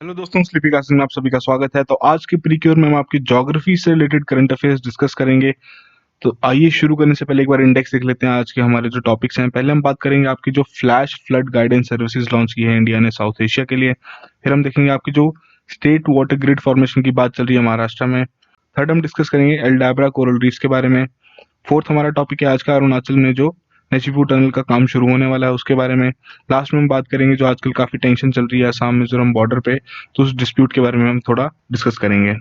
Hello दोस्तों, sleepy classes में आप सभी का स्वागत है। तो आज के प्रीक्योर में हम आपकी ज्योग्राफी से रिलेटेड करंट अफेयर्स डिस्कस करेंगे। तो आइए शुरू करने से पहले एक बार इंडेक्स देख लेते हैं आज के हमारे जो टॉपिक्स हैं। पहले हम बात करेंगे आपकी जो flash flood guidance services launch की है इंडिया ने साउथ एशिया के लिए। फिर हम देखेंगे आपकी जो स्टेट वाटर ग्रिड फॉर्मेशन की बात चल रही है महाराष्ट्र में। थर्ड हम डिस्कस करेंगे एल्डाब्रा कोरल रीफ्स के बारे में। फोर्थ हमारा टॉपिक है आज का अरुणाचल में जो नेचीफू टनल का काम शुरू होने वाला है उसके बारे में। लास्ट में हम बात करेंगे जो आजकल काफी टेंशन चल रही है असम मिजोरम बॉर्डर पे, तो उस डिस्प्यूट के बारे में हम थोड़ा डिस्कस करेंगे।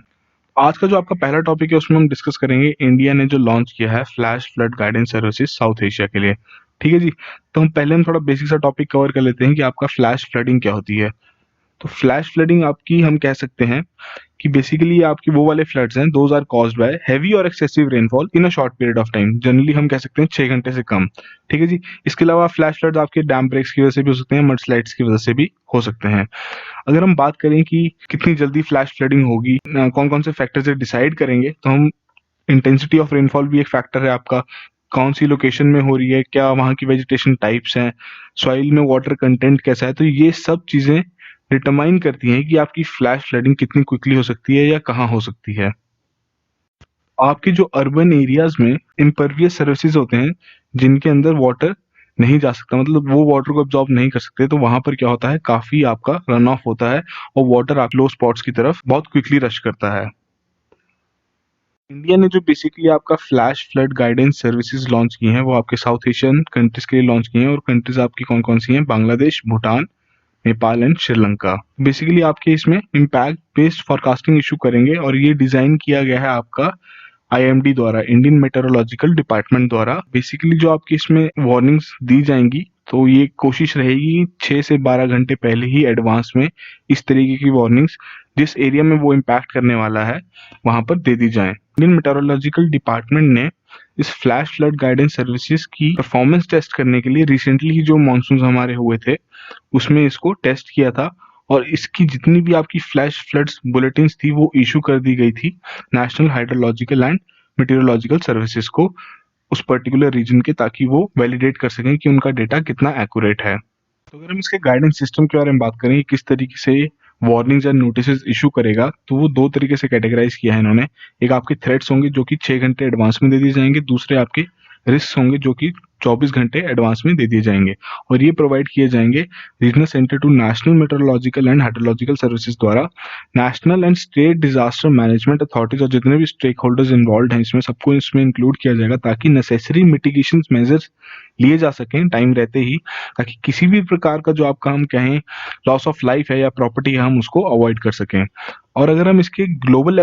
आज का जो आपका पहला टॉपिक है उसमें हम डिस्कस करेंगे इंडिया ने जो लॉन्च किया है flash flood guidance services south Asia के लिए। ठीक है जी। तो हम थोड़ा बेसिक सा टॉपिक कवर कर लेते हैं कि आपका फ्लैश फ्लडिंग क्या होती है। तो फ्लैश फ्लडिंग आपकी हम कह सकते हैं कि बेसिकली आपकी वो वाले फ्लड्स हैं those are caused by heavy और excessive rainfall in a short period of time. Generally हम कह सकते हैं 6 घंटे से कम। ठीक है जी। इसके अलावा फ्लैश फ्लड्स आपके डैम ब्रेक्स की वजह से भी हो सकते हैं, मड स्लाइड्स की वजह से भी हो सकते हैं। अगर हम बात करें कि कितनी जल्दी फ्लैश फ्लडिंग होगी, कौन कौन से फैक्टर से डिसाइड करेंगे, तो हम इंटेंसिटी ऑफ रेनफॉल भी एक फैक्टर है आपका, कौन सी लोकेशन में हो रही है, क्या वहाँ की वेजिटेशन टाइप्स हैं, सॉइल में वाटर कंटेंट कैसा है, तो ये सब चीजें डिटरमाइन करती हैं कि आपकी फ्लैश फ्लडिंग कितनी क्विकली हो सकती है या कहाँ हो सकती है। आपके जो अर्बन एरियाज में इम्परवियस सर्विसेज होते हैं जिनके अंदर वाटर नहीं जा सकता, मतलब वो वाटर को अब्जॉर्ब नहीं कर सकते, तो वहां पर क्या होता है काफी आपका रन ऑफ होता है और वाटर आप लो स्पॉट्स की तरफ बहुत क्विकली रश करता है। इंडिया ने जो बेसिकली आपका flash flood guidance services launch की हैं वो आपके साउथ एशियन कंट्रीज के लिए लॉन्च की हैं, और कंट्रीज आपकी कौन कौन सी हैं, बांग्लादेश, भूटान, नेपाल एंड श्रीलंका। बेसिकली आपके इसमें इम्पैक्ट बेस्ड फॉरकास्टिंग इशू करेंगे, और ये डिजाइन किया गया है आपका आईएमडी द्वारा, इंडियन मेटेरोलॉजिकल डिपार्टमेंट द्वारा। बेसिकली जो आपकी इसमें वार्निंग्स दी जाएंगी तो ये कोशिश रहेगी 6 से 12 घंटे पहले ही एडवांस में इस तरीके की वार्निंग्स जिस एरिया में वो इम्पैक्ट करने वाला है वहां पर दे दी जाए। इंडियन मेटेरोलॉजिकल डिपार्टमेंट ने इस फ्लैश फ्लड गाइडेंस सर्विसेज की परफॉर्मेंस टेस्ट करने के लिए रिसेंटली ही जो मानसून हमारे हुए थे उसमें इसको टेस्ट किया था, और इसकी जितनी भी आपकी फ्लैश फ्लड्स बुलेटिन्स थी वो इशू कर दी गई थी नेशनल हाइड्रोलॉजिकल एंड मेटीरियोलॉजिकल सर्विसेज को उस पर्टिकुलर रीजन के, ताकि वो वैलिडेट कर सकें कि उनका डेटा कितना एक्यूरेट है। तो अगर हम इसके गाइडेंस सिस्टम के बारे में बात करें किस तरीके से वार्निंग्स एंड नोटिस इशू करेगा, तो वो दो तरीके से कैटेगराइज किया है इन्होंने। एक आपके थ्रेट्स होंगे जो कि 6 घंटे एडवांस में दे दिए जाएंगे, दूसरे आपके रिस्क होंगे जो कि 24 घंटे एडवांस में दे दिए जाएंगे, और ये प्रोवाइड किए जाएंगे regional centre to national meteorological and hydrological services द्वारा। National and state disaster management authorities और जितने भी स्टेक होल्डर्स इन्वॉल्व हैं इसमें, सबको इसमें इंक्लूड किया जाएगा ताकि नेसेसरी मिटिगेशन मेजर्स लिए जा सकें टाइम रहते ही, ताकि किसी भी प्रकार का जो आपका हम कहें लॉस ऑफ लाइफ है या प्रॉपर्टी है हम उसको अवॉइड कर सकें। और अगर हम इसके ग्लोबल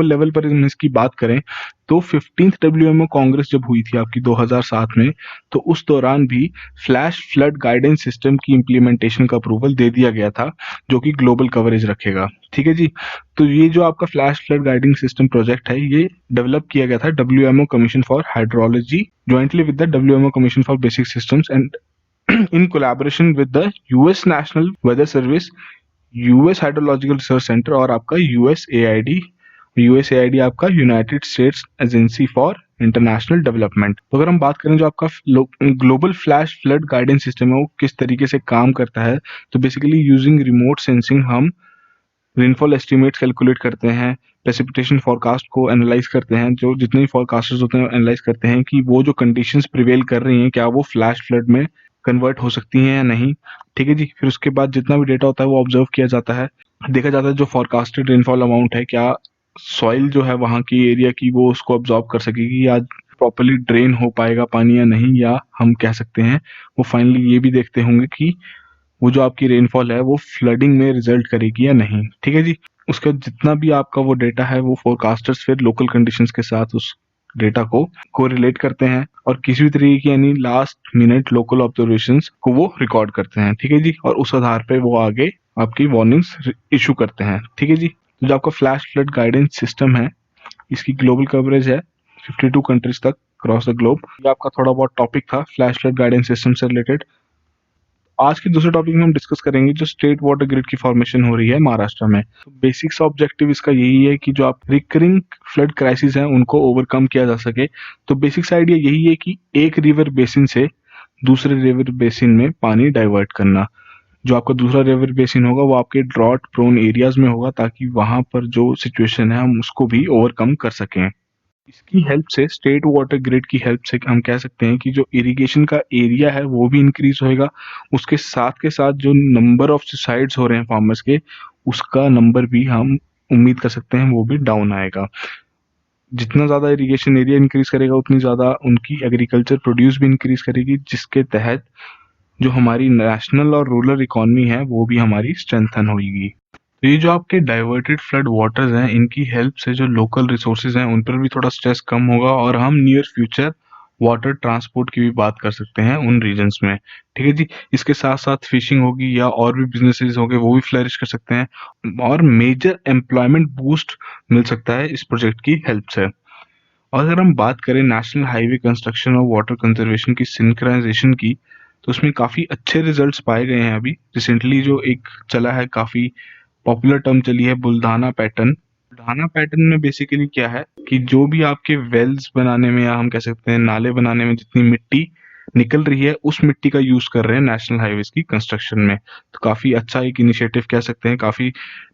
लेवल पर हम इसकी बात करें तो 15th WMO कांग्रेस जब हुई थी आपकी 2007 में, तो उस दौरान भी फ्लैश फ्लड गाइडेंस सिस्टम की इम्प्लीमेंटेशन का अप्रूवल दे दिया गया था जो कि ग्लोबल कवरेज रखेगा। ठीक है जी। तो ये जो आपका flash flood guiding system project है ये डेवलप किया गया था WMO commission for hydrology jointly with the WMO commission for basic systems and in collaboration with the US National Weather Service, US hydrological research centre और आपका USAID आपका United states agency for international development. तो अगर हम बात करें जो आपका global flash flood guidance system है वो किस तरीके से काम करता है, तो बेसिकली यूजिंग रिमोट सेंसिंग हम रेनफॉल एस्टिमेट्स कैलकुलेट करते हैं, प्रेसिपिटेशन फॉरकास्ट को एनालाइज करते हैं, जो जितने भी फॉरकास्टर्स होते हैं एनालाइज करते हैं कि वो जो कंडीशंस प्रिवेल कर रही हैं क्या वो फ्लैश फ्लड में कन्वर्ट हो सकती हैं या नहीं। ठीक है जी। फिर उसके बाद जितना भी डेटा होता है वो ऑब्जर्व किया जाता है, देखा जाता है जो फॉरकास्टेड रेनफॉल अमाउंट है क्या सॉइल जो है वहाँ की एरिया की वो उसको ऑब्जॉर्व कर सकेगी, या प्रॉपरली ड्रेन हो पाएगा पानी या नहीं, या हम कह सकते हैं वो फाइनली ये भी देखते होंगे कि वो जो आपकी रेनफॉल है वो फ्लडिंग में रिजल्ट करेगी या नहीं। ठीक है जी। उसका जितना भी आपका वो डेटा है वो फोरकास्टर्स फिर लोकल कंडीशंस के साथ उस डेटा को कोरिलेट करते हैं और किसी भी तरीके की यानी लास्ट मिनट लोकल ऑब्जर्वेशंस को वो रिकॉर्ड करते हैं। ठीक है जी। और उस आधार पे वो आगे आपकी वार्निंग्स इशू करते हैं। ठीक है जी। तो जो आपका फ्लैश फ्लड गाइडेंस सिस्टम है इसकी ग्लोबल कवरेज है 52 कंट्रीज तक क्रॉस द ग्लोब। ये आपका थोड़ा बहुत टॉपिक था फ्लैश फ्लड गाइडेंस सिस्टम से रिलेटेड। आज के दूसरे टॉपिक में हम डिस्कस करेंगे जो स्टेट वाटर ग्रिड की फॉर्मेशन हो रही है महाराष्ट्र में। तो बेसिक सा ऑब्जेक्टिव इसका यही है कि जो आप रिकरिंग फ्लड क्राइसिस हैं उनको ओवरकम किया जा सके। तो बेसिक सा आइडिया यही है कि एक रिवर बेसिन से दूसरे रिवर बेसिन में पानी डाइवर्ट करना। जो आपका दूसरा रिवर बेसिन होगा वो आपके ड्रॉट प्रोन एरियाज में होगा, ताकि वहां पर जो सिचुएशन है हम उसको भी ओवरकम कर सकें। इसकी हेल्प से, स्टेट वाटर ग्रिड की हेल्प से हम कह सकते हैं कि जो इरिगेशन का एरिया है वो भी इंक्रीज होएगा, उसके साथ के साथ जो नंबर ऑफ सुसाइड्स हो रहे हैं फार्मर्स के, उसका नंबर भी हम उम्मीद कर सकते हैं वो भी डाउन आएगा। जितना ज़्यादा इरिगेशन एरिया इंक्रीज करेगा उतनी ज़्यादा उनकी एग्रीकल्चर प्रोड्यूस भी इंक्रीज करेगी, जिसके तहत जो हमारी नेशनल और रूरल इकोनॉमी है वो भी हमारी स्ट्रेंथन होगी। तो ये जो आपके डाइवर्टेड फ्लड वाटर्स हैं, इनकी हेल्प से जो लोकल रिसोर्सेज हैं उन पर भी थोड़ा स्ट्रेस कम होगा, और हम नियर फ्यूचर वाटर ट्रांसपोर्ट की भी बात कर सकते हैं उन रीजन्स में। ठीक है जी। इसके साथ साथ फिशिंग होगी या और भी बिजनेसेस होंगे वो भी फ्लरिश कर सकते हैं, और मेजर एम्प्लॉयमेंट बूस्ट मिल सकता है इस प्रोजेक्ट की हेल्प से। और अगर हम बात करें नेशनल हाईवे कंस्ट्रक्शन और वाटर कंजर्वेशन की सिंक्राइजेशन की, तो उसमें काफ़ी अच्छे रिजल्ट्स पाए गए हैं। अभी रिसेंटली जो एक चला है, काफ़ी पॉपुलर टर्म चली है, बुल्धाना पैटर्न। बुल्धाना पैटर्न में बेसिकली क्या है कि जो भी आपके वेल्स बनाने में या हम कह सकते हैं नाले बनाने में जितनी मिट्टी निकल रही है, उस मिट्टी का यूज कर रहे हैं नेशनल हाईवेज की कंस्ट्रक्शन में। तो काफी अच्छा एक इनिशिएटिव कह सकते हैं, काफी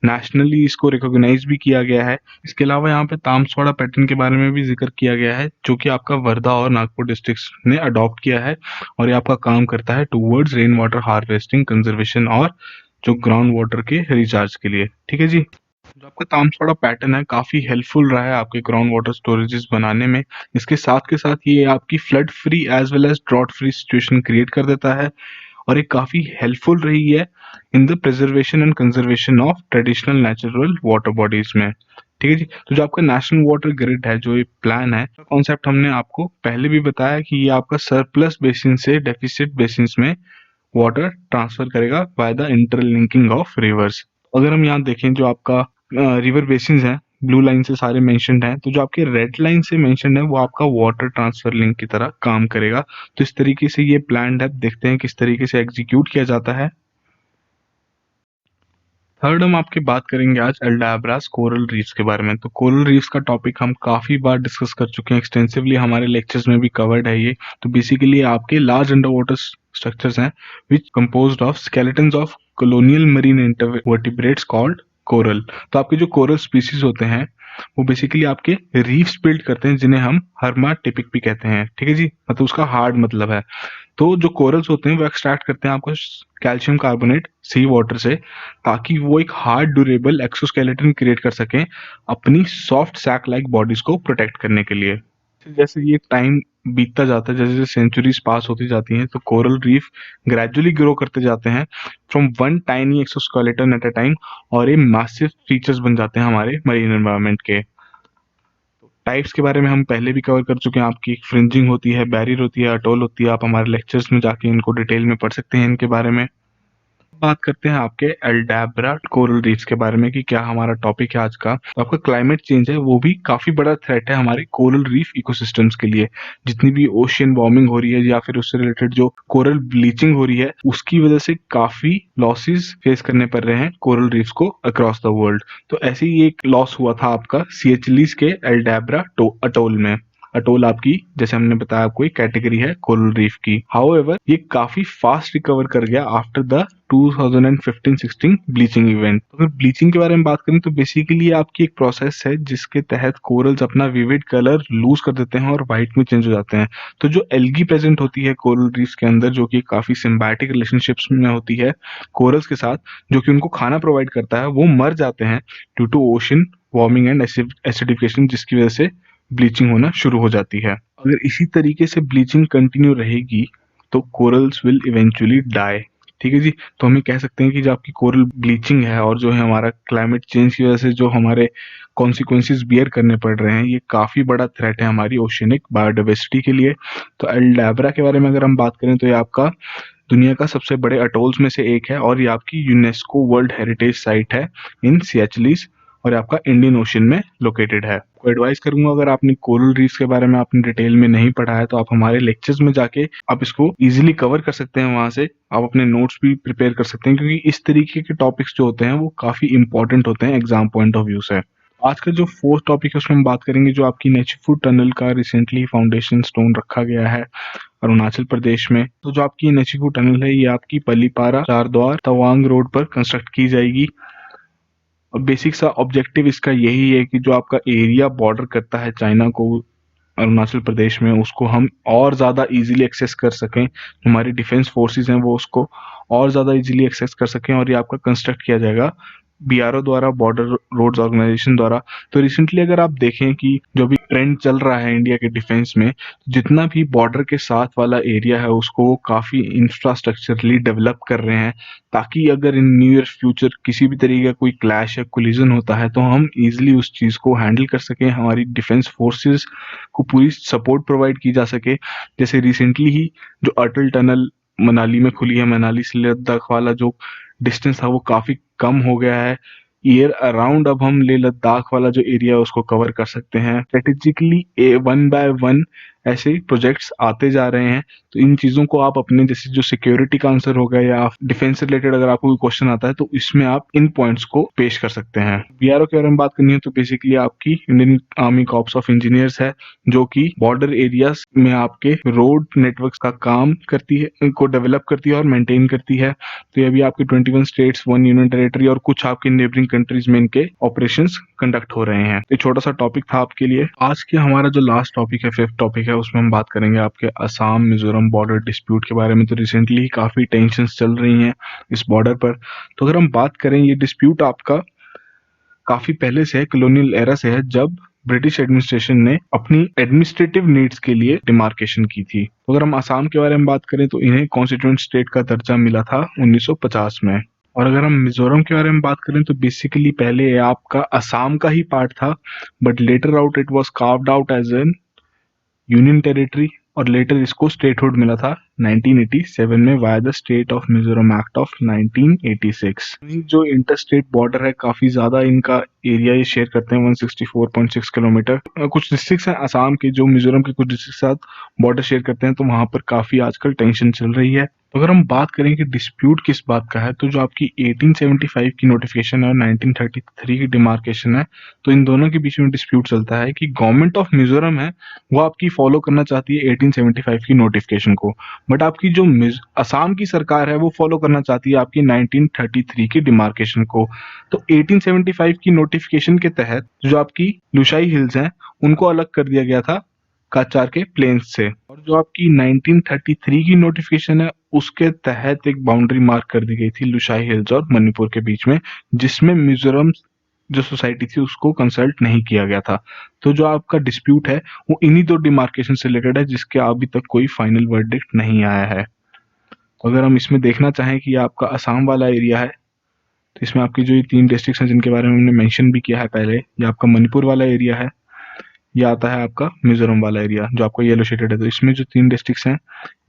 नेशनली इसको रिकॉग्नाइज भी किया गया है। इसके अलावा यहाँ पे तामसवाड़ा पैटर्न के बारे में भी जिक्र किया गया है, जो कि आपका वर्धा और नागपुर डिस्ट्रिक्ट्स ने अडॉप्ट किया है, और ये आपका काम करता है towards rain water harvesting, conservation और जो ग्राउंड वाटर के रिचार्ज के लिए। ठीक है जी। जो आपका तामसवाड़ा पैटर्न है काफी हेल्पफुल रहा है आपके ग्राउंड वाटर स्टोरेजेस बनाने में। इसके साथ के साथ ये आपकी flood free as well as drought free situation create कर देता है, और ये काफी हेल्पफुल रही है in the preservation and conservation of traditional natural water bodies में। ठीक है जी। तो जो आपका नेशनल वाटर ग्रिड है, जो ये प्लान है, कॉन्सेप्ट हमने आपको पहले भी बताया कि ये आपका सरप्लस बेसिन से डेफिसिट बेसिन में वाटर ट्रांसफर करेगा by the interlinking of reverse. अगर हम यहाँ देखें, जो आपका रिवर बेसिन है ब्लू लाइन से सारे मेंशन्ड हैं, तो जो आपके रेड लाइन से मेंशन्ड है वो आपका वाटर ट्रांसफर लिंक की तरह काम करेगा। तो इस तरीके से ये प्लान है, देखते हैं किस तरीके से एग्जीक्यूट किया जाता है। थर्ड हम आपकी बात करेंगे आज एल्डाब्रास कोरल रीफ्स के बारे में। तो कोरल रीफ्स का टॉपिक हम काफी बार डिस्कस कर चुके हैं एक्सटेंसिवली, हमारे लेक्चर्स में भी कवर्ड है ये। तो बेसिकली आपके लार्ज अंडर वाटर स्ट्रक्चर्स हैं which composed of skeletons of colonial marine invertebrates called coral. तो आपके जो कोरल स्पीसीज होते हैं वो बेसिकली आपके रीफ्स बिल्ड करते हैं, जिन्हें हम हर्माटिपिक भी कहते हैं। ठीक है जी। मतलब उसका हार्ड मतलब है। तो जो कोरल्स होते हैं वो एक्सट्रैक्ट करते हैं आपको कैल्शियम कार्बोनेट सी वाटर से, ताकि वो एक हार्ड ड्यूरेबल एक्सोस्केलेटन क्रिएट कर सकें अपनी सॉफ्ट सैक लाइक बॉडीज को प्रोटेक्ट करने के लिए। जैसे ये टाइम बीतता जाता है, जैसे जैसे सेंचुरीज पास होती जाती हैं, तो कोरल रीफ ग्रेजुअली ग्रो करते जाते हैं from one tiny exoskeleton at a time, और ये मैसिव फीचर्स बन जाते हैं हमारे मरीन एनवायरनमेंट के। टाइप्स के बारे में हम पहले भी कवर कर चुके हैं, आपकी फ्रिंजिंग होती है, बैरियर होती है, अटोल होती है। आप हमारे लेक्चर्स में जाके इनको डिटेल में पढ़ सकते हैं इनके बारे में। बात करते हैं आपके एल्डाब्रा कोरल रीफ्स के बारे में कि क्या हमारा टॉपिक है आज का। तो आपका क्लाइमेट चेंज है वो भी काफी बड़ा थ्रेट है हमारे कोरल रीफ इकोसिस्टम्स के लिए। जितनी भी ओशियन वार्मिंग हो रही है या फिर उससे रिलेटेड जो कोरल ब्लीचिंग हो रही है, उसकी वजह से काफी लॉसेस फेस करने पड़ रहे हैं कोरल रीफ्स को अक्रॉस द वर्ल्ड। तो ऐसे ही एक लॉस हुआ था आपका सिएचलीज के एल्डाब्रा अटोल में। अटोल आपकी, जैसे हमने बताया आपको, एक कैटेगरी है कोरल रीफ की। हाउएवर ये काफी फास्ट रिकवर कर गया आफ्टर द 2015-16 ब्लीचिंग इवेंट। अगर ब्लीचिंग के बारे में बात करें तो बेसिकली आपकी एक प्रोसेस है जिसके तहत कोरल्स अपना विविड कलर लूज कर देते हैं और व्हाइट में चेंज हो जाते हैं। तो जो एल्गी प्रेजेंट होती है कोरल रीफ्स के अंदर, जो कि काफी सिम्बायोटिक रिलेशनशिप्स में होती है कोरल्स के साथ, जो कि उनको खाना प्रोवाइड करता है, वो मर जाते हैं due to ocean warming and acidification, जिसकी वजह से ब्लीचिंग होना शुरू हो जाती है। अगर इसी तरीके से ब्लीचिंग कंटिन्यू रहेगी तो कोरल्स विल इवेंचुअली डाई। ठीक है जी। तो हम ये कह सकते हैं कि जो आपकी कोरल ब्लीचिंग है और जो है हमारा क्लाइमेट चेंज की वजह से जो हमारे कॉन्सिक्वेंसेस बियर करने पड़ रहे हैं, ये काफी बड़ा थ्रेट है हमारी ओशियनिक बायोडाइवर्सिटी के लिए। तो एल्डाब्रा के बारे में अगर हम बात करें तो ये आपका दुनिया का सबसे बड़े अटोल्स में से एक है, और ये आपकी यूनेस्को वर्ल्ड हेरिटेज साइट है इन सिएचलीज, और आपका इंडियन ओशन में लोकेटेड है। को एडवाइस करूंगा, अगर आपने कोरल रीफ्स के बारे में आपने डिटेल में नहीं पढ़ा है तो आप हमारे लेक्चर्स में जाके आप इसको इजीली कवर कर सकते हैं। वहां से आप अपने नोट्स भी प्रिपेयर कर सकते हैं, क्योंकि इस तरीके के टॉपिक्स जो होते हैं वो काफी इंपॉर्टेंट होते हैं एग्जाम पॉइंट ऑफ व्यू से। आज का जो फोर्थ टॉपिक है उसमें हम बात करेंगे जो आपकी नेचुफू टनल का रिसेंटली फाउंडेशन स्टोन रखा गया है। अरुणाचल प्रदेश में। तो जो आपकी नचिकू टनल है ये आपकी पलीपारा चारद्वार तवांग रोड पर कंस्ट्रक्ट की जाएगी। और बेसिक सा ऑब्जेक्टिव इसका यही है कि जो आपका एरिया बॉर्डर करता है चाइना को अरुणाचल प्रदेश में, उसको हम और ज़्यादा इजीली एक्सेस कर सकें। हमारी डिफेंस फोर्सेस हैं वो उसको और ज़्यादा इजीली एक्सेस कर सकें। और ये आपका कंस्ट्रक्ट किया जाएगा बीआरओ द्वारा, बॉर्डर रोड्स ऑर्गेनाइजेशन द्वारा। तो रिसेंटली अगर आप देखें कि जो भी ट्रेंड चल रहा है इंडिया के डिफेंस में, जितना भी बॉर्डर के साथ वाला एरिया है उसको वो काफ़ी इंफ्रास्ट्रक्चरली डेवलप कर रहे हैं, ताकि अगर इन नियर फ्यूचर किसी भी तरीके का कोई क्लैश या कोलिजन होता है तो हम इजीली उस चीज़ को हैंडल कर सकें, हमारी डिफेंस फोर्सेस को पूरी सपोर्ट प्रोवाइड की जा सके। जैसे रिसेंटली ही जो अटल टनल मनाली में खुली है, मनाली से लेह लद्दाख वाला जो डिस्टेंस था वो काफ़ी कम हो गया है। ईयर अराउंड अब हम लेह लद्दाख वाला जो एरिया है उसको कवर कर सकते हैं। स्ट्रेटेजिकली वन बाय वन ऐसे प्रोजेक्ट्स आते जा रहे हैं। तो इन चीज़ों को आप अपने, जैसे जो सिक्योरिटी का आंसर होगा या डिफेंस से रिलेटेड अगर आपको कोई क्वेश्चन आता है तो इसमें आप इन पॉइंट्स को पेश कर सकते हैं। बीआरओ के बारे में बात करनी है तो बेसिकली आपकी Indian army corps of engineers है, जो कि बॉर्डर एरियाज में आपके रोड नेटवर्क का काम करती है, इनको डेवलप करती है और मेंटेन करती है। तो ये अभी आपके 21 स्टेट्स, 1 यूनियन टेरिटरी और कुछ आपके नेबरिंग कंट्रीज में इनके ऑपरेशंस कंडक्ट हो रहे हैं। ये छोटा सा टॉपिक था आपके लिए। आज के हमारा जो लास्ट टॉपिक है, 5th टॉपिक है, उसमें हम बात करेंगे आपके असम मिजोरम बॉर्डर डिस्प्यूट के बारे में। तो रिसेंटली ही काफी टेंशंस चल रही हैं इस बॉर्डर पर। तो अगर हम बात करें, ये डिस्प्यूट आपका काफी पहले से है, कॉलोनियल एरा से है, जब ब्रिटिश एडमिनिस्ट्रेशन ने अपनी एडमिनिस्ट्रेटिव नीड्स के लिए डिमार्केशन की थी। तो अगर हम असम के बारे में बात करें तो इन्हें कॉन्स्टिट्यूएंट स्टेट का दर्जा मिला था 1950 में। और अगर हम मिजोरम के बारे में बात करें तो बेसिकली पहले ये आपका असम का ही पार्ट था, but later out it was carved out as an union territory और लेटर इसको स्टेटहुड मिला था 1987 में via the state of Mizoram act of 1986। जो इंटर स्टेट बॉर्डर है काफी ज्यादा इनका एरिया ये शेयर करते हैं, 164.6 किलोमीटर। कुछ डिस्ट्रिक्ट्स हैं असम के जो मिजोरम के कुछ डिस्ट्रिक्ट के साथ बॉर्डर शेयर करते हैं, तो वहां पर काफी आजकल टेंशन चल रही है। तो अगर हम बात करें कि डिस्प्यूट किस बात का है, तो जो आपकी 1875 की नोटिफिकेशन है और 1933 की डिमार्केशन है, तो इन दोनों के बीच में डिस्प्यूट चलता है कि गवर्नमेंट ऑफ मिजोरम है वो आपकी फॉलो करना चाहती है 1875 की नोटिफिकेशन को, बट आपकी जो असम की सरकार है वो फॉलो करना चाहती है आपकी 1933 की डिमार्केशन को। तो 1875 की नोटिफिकेशन के तहत जो आपकी लुशाई हिल्स हैं उनको अलग कर दिया गया था काचार के प्लेन्स से, और जो आपकी 1933 की नोटिफिकेशन है उसके तहत एक बाउंड्री मार्क कर दी गई थी लुशाई हिल्स और मणिपुर के बीच में, जिसमें मिजोरम जो सोसाइटी थी उसको कंसल्ट नहीं किया गया था। तो जो आपका डिस्प्यूट है वो इन्हीं दो डिमार्केशन से रिलेटेड है, जिसके अभी तक कोई फाइनल वर्डिक्ट नहीं आया है। तो अगर हम इसमें देखना चाहें कि ये आपका असम वाला एरिया है, तो इसमें आपकी जो ये 3 डिस्ट्रिक्ट हैं जिनके बारे में हमने मेंशन भी किया है पहले, ये आपका मणिपुर वाला एरिया है, ये आता है आपका मिजोरम वाला एरिया जो आपका येलो शेडेड है। तो इसमें जो 3 डिस्ट्रिक्ट्स हैं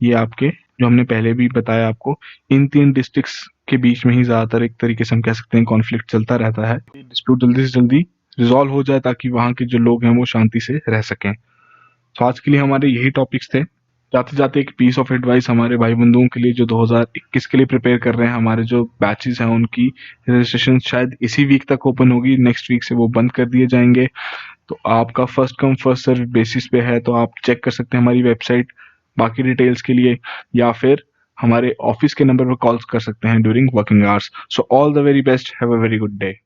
ये आपके, जो हमने पहले भी बताया आपको, इन 3 डिस्ट्रिक्ट्स के बीच में ही ज्यादातर एक तरीके से हम कह सकते हैं कॉन्फ्लिक्ट चलता रहता है। डिस्प्यूट जल्दी से जल्दी रिजॉल्व हो जाए ताकि वहाँ के जो लोग हैं वो शांति से रह सकें। तो आज के लिए हमारे यही टॉपिक्स थे। जाते जाते एक पीस ऑफ एडवाइस हमारे भाई बंधुओं के लिए जो 2021 के लिए प्रिपेयर कर रहे हैं, हमारे जो बैचेस हैं उनकी रजिस्ट्रेशन शायद इसी वीक तक ओपन होगी, नेक्स्ट वीक से वो बंद कर दिए जाएंगे। तो आपका first come first serve basis पे है, तो आप चेक कर सकते हैं हमारी वेबसाइट बाकी डिटेल्स के लिए, या फिर हमारे ऑफिस के नंबर पर कॉल कर सकते हैं during working hours. So all the very best, have a very good day.